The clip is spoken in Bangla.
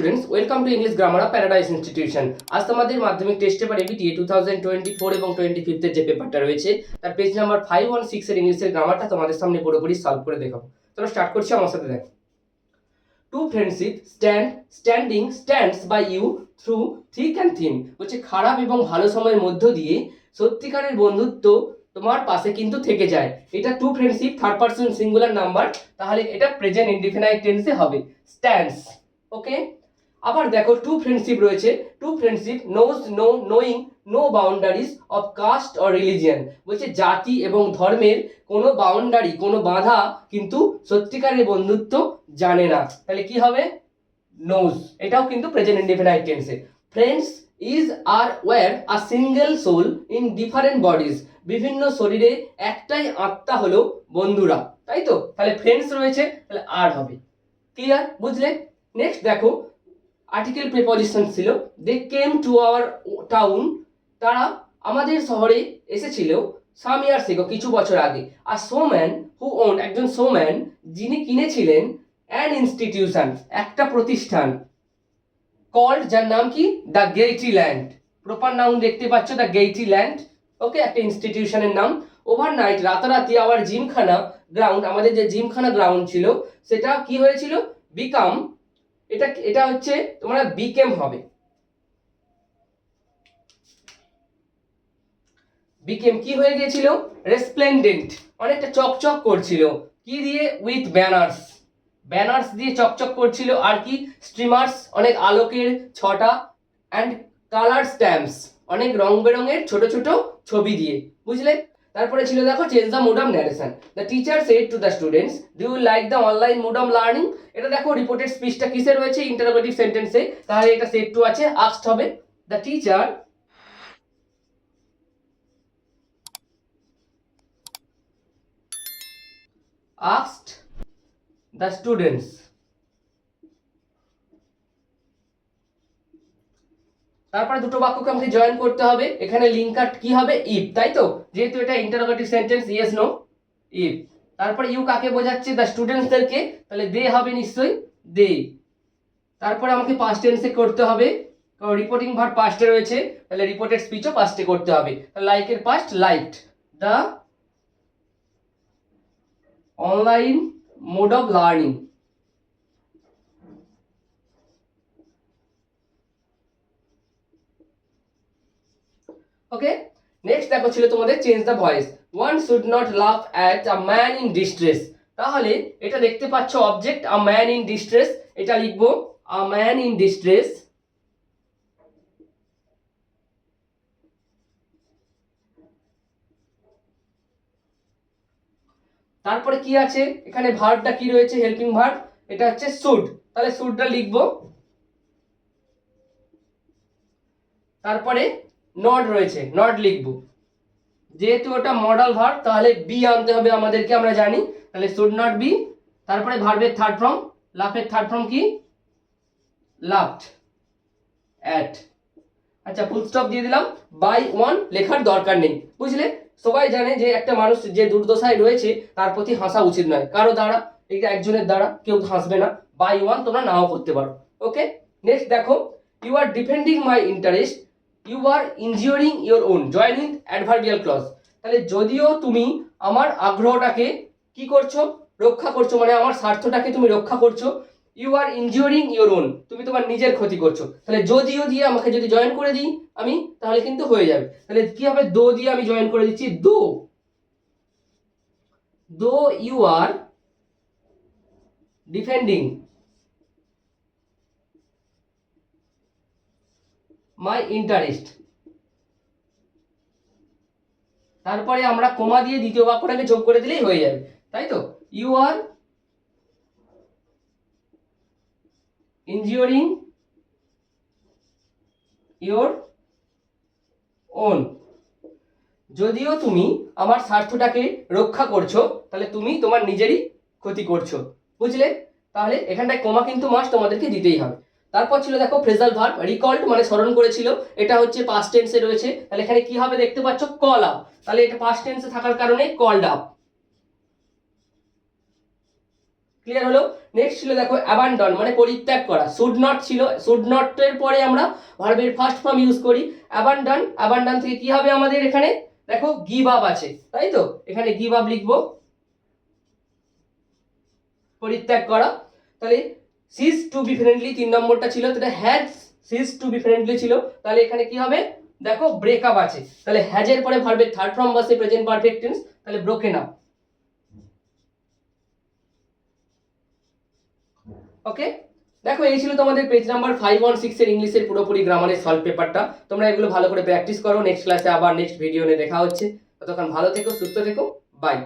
Students, welcome to English grammar of paradise institution. আজ তোমাদের মাধ্যমিক টেস্ট পেপার এবিটিএ 2024 এবং 25 এর যে পেপারটা রয়েছে তার পেজ নাম্বার 516 এর ইংলিশের গ্রামারটা তোমাদের সামনে পুরোপুরি সলভ করে দেখাবো। চলো স্টার্ট করছি, আমার সাথে দেখো। True friendship stands by you through thick and thin. বলছে খারাপ এবং ভালো সময়ের মধ্য দিয়ে সত্যিকারের বন্ধুত্ব তোমার পাশে কিন্তু থেকে যায়। এটা true friendship third person singular number, তাহলে এটা প্রেজেন্ট ইনডিফিনাইট টেন্সে হবে স্ট্যান্ডস। ওকে, আবার দেখো টু ফ্রেন্ডশিপ রয়েছে। True friendship knowing no boundaries of caste or religion. বলছে জাতি এবং ধর্মের কোনো বাউন্ডারি, কোনো বাধা কিন্তু সত্যিকারের বন্ধুত্ব জানে না। তাহলে কি হবে? নোজ। এটাও কিন্তু প্রেজেন্ট ইনডিফিনাইট টেন্সে। Friends are were a single soul in different bodies. বিভিন্ন শরীরে একটাই আত্মা হলো বন্ধুরা, তাই তো? তাহলে ফ্রেন্ডস রয়েছে, তাহলে আর হবে। ক্লিয়ার? বুঝলে? নেক্সট দেখো, আর্টিকেল প্রিপজিশন ছিল দে কেম টু আওয়ার টাউন। তারা আমাদের শহরে এসেছিল সাম ইয়ার্স এগো, কিছু বছর আগে। আর সোম্যান হু ওন, একজন সোম্যান যিনি কিনেছিলেন অ্যান ইনস্টিটিউশন, একটা প্রতিষ্ঠান, কল্ড, যার নাম কি দ্য গেইটি ল্যান্ড। প্রপার নাউন দেখতে পাচ্ছ, দ্য গেইটি ল্যান্ড। ওকে, একটা ইনস্টিটিউশনের নাম। ওভারনাইট, রাতারাতি আওয়ার জিমখানা গ্রাউন্ড, আমাদের যে জিমখানা গ্রাউন্ড ছিল সেটা কি হয়েছিল? বিকাম, এটা হচ্ছে তোমরা বিকেম হবে। বিকেম কি হয়ে গিয়েছিল? রেসপ্লেন্ডেন্ট, অনেকটা চকচক করছিল। কি দিয়ে? উইথ ব্যানার্স দিয়ে চকচক করছিল। আর কি? স্ট্রিমার্স, অনেক আলোকের ছটা। অ্যান্ড কালার স্ট্যাম্পস, অনেক রং বেরঙের ছোট ছোট ছবি দিয়ে। বুঝলে? তারপরে ছিল দেখো change the mode of narration. The teacher said to the students do you like the online mode of learning. এটা দেখো রিপোর্টেড স্পিচটা কিসে রয়েছে? ইন্টারোগেটিভ সেন্টেন্সে, তাহলে এটা সেড টু আছে, আস্কড হবে। The teacher asked the students। তারপরে দুটো বাক্যকে আমাকে জয়েন করতে হবে। এখানে লিঙ্কার কি হবে? ইফ, তাই তো? যেহেতু এটা interrogative sentence, yes no if. তারপরে ইউ কাকে বোঝাচ্ছে? দ্য স্টুডেন্টসদেরকে, তাহলে দে হবে নিশ্চয়ই, দে। তারপরে আমাকে পাস্ট টেন্সে করতে হবে, কারণ রিপোর্টিং ভার্ব পাস্টে রয়েছে, তাহলে রিপোর্টেড স্পিচও পাস্টে করতে হবে। লাইকের past liked. The online mode of learning. Okay, next দেখো ছিল তোমাদের change the voice. One should not লাফ at a man in distress. তাহলে এটা দেখতে পাচ্ছ object a man in distress, এটা লিখবো আ ম্যান ইন ডিস্ট্রেস। তারপরে কি আছে এখানে? ভার্বটা কি রয়েছে? হেল্পিং ভার্ব, এটা হচ্ছে শুড, তাহলে শুডটা লিখবো। তারপরে নট রয়েছে, নট লিখবো। যেহেতু ওটা মডাল ভার্ব, তাহলে বি আনতে হবে আমাদেরকে, আমরা জানি, তাহলে শুড নট বি। তারপরে ভার্বের থার্ড ফর্ম, লাফের থার্ড ফর্ম কি? Laughed at. আচ্ছা, ফুল স্টপ দিয়ে দিলাম। বাই ওয়ান লেখার দরকার নেই। বুঝলে? সবাই জানে যে একটা মানুষ যে দুর্দশায় রয়েছে তার প্রতি হাসা উচিত নয় কারো দ্বারা, এটা একজনের দ্বারা কেউ হাসবে না। বাই ওয়ান তোমরা নাও করতে পারো। ওকে, নেক্সট দেখো, you are defending my interest, you are ensuring your own, join with adverbial clause. তাহলে যদিও তুমি আমার আগ্রহটাকে কি করছো? রক্ষা করছো, মানে আমার স্বার্থটাকে তুমি রক্ষা করছো। You are ensuring your on, তুমি তোমার নিজের ক্ষতি করছো। তাহলে যদিও দিয়ে আমাকে যদি জয়েন করে দিই আমি, তাহলে কিন্তু হয়ে যাবে। তাহলে কি হবে? দো দিয়ে আমি জয়েন করে দিচ্ছি, though you are defending my interest. তারপরে আমরা কোমা দিয়ে দ্বিতীয় বাক্যটাকে যোগ করে দিলেই হয়ে যাবে, তাই তো? You are ensuring your on, যদিও তুমি আমার স্বার্থটাকে রক্ষা করছো, তাহলে তুমি তোমার নিজেরই ক্ষতি করছো। বুঝলে? তাহলে এখানটায় কোমা কিন্তু মাস্ট তোমাদেরকে দিতেই হবে। তারপর ছিল দেখো ফ্রেজাল ভার্ব, রিকল্ড মানে স্মরণ করেছিল, এটা হচ্ছে পাস্ট টেন্সে রয়েছে। তাহলে এখানে কি হবে দেখতে পাচ্ছ? কল আপ, তাহলে এটা পাস্ট টেন্সে থাকার কারণে কলড আপ। ক্লিয়ার হলো? নেক্সট ছিল দেখো অ্যাবান্ডন, মানে পরিত্যাগ করা। শুড নট ছিল, শুড নটের পরে আমরা ভার্বের ফার্স্ট ফর্ম ইউজ করি অ্যাবান্ডন। অ্যাবান্ডন থেকে কি হবে আমাদের এখানে দেখো গিভ আপ আছে, তাই তো? এখানে গিভ আপ লিখবো, পরিত্যাগ করা। তাহলে সিজ টু বি ফ্রেন্ডলি 3 নম্বরটা ছিল, তাহলে has ceased to be friendly ছিল, তাহলে এখানে কি হবে দেখো ব্রেক আপ আছে, তাহলে হ্যাজ এর পরে ভার্বের থার্ড ফর্ম বসে প্রেজেন্ট পারফেক্ট টেন্স, তাহলে ব্রোকেন আপ। ওকে, দেখো এই ছিল তোমাদের পেজ নাম্বার 516 এর ইংলিশের পুরোপুরি গ্রামারের সলভ পেপারটা। তোমরা এগুলো ভালো করে প্র্যাকটিস করো। নেক্সট ক্লাসে আবার নেক্সট ভিডিও নিয়ে দেখা হচ্ছে। ততক্ষণ ভালো থেকো, সুস্থ থেকো, বাই।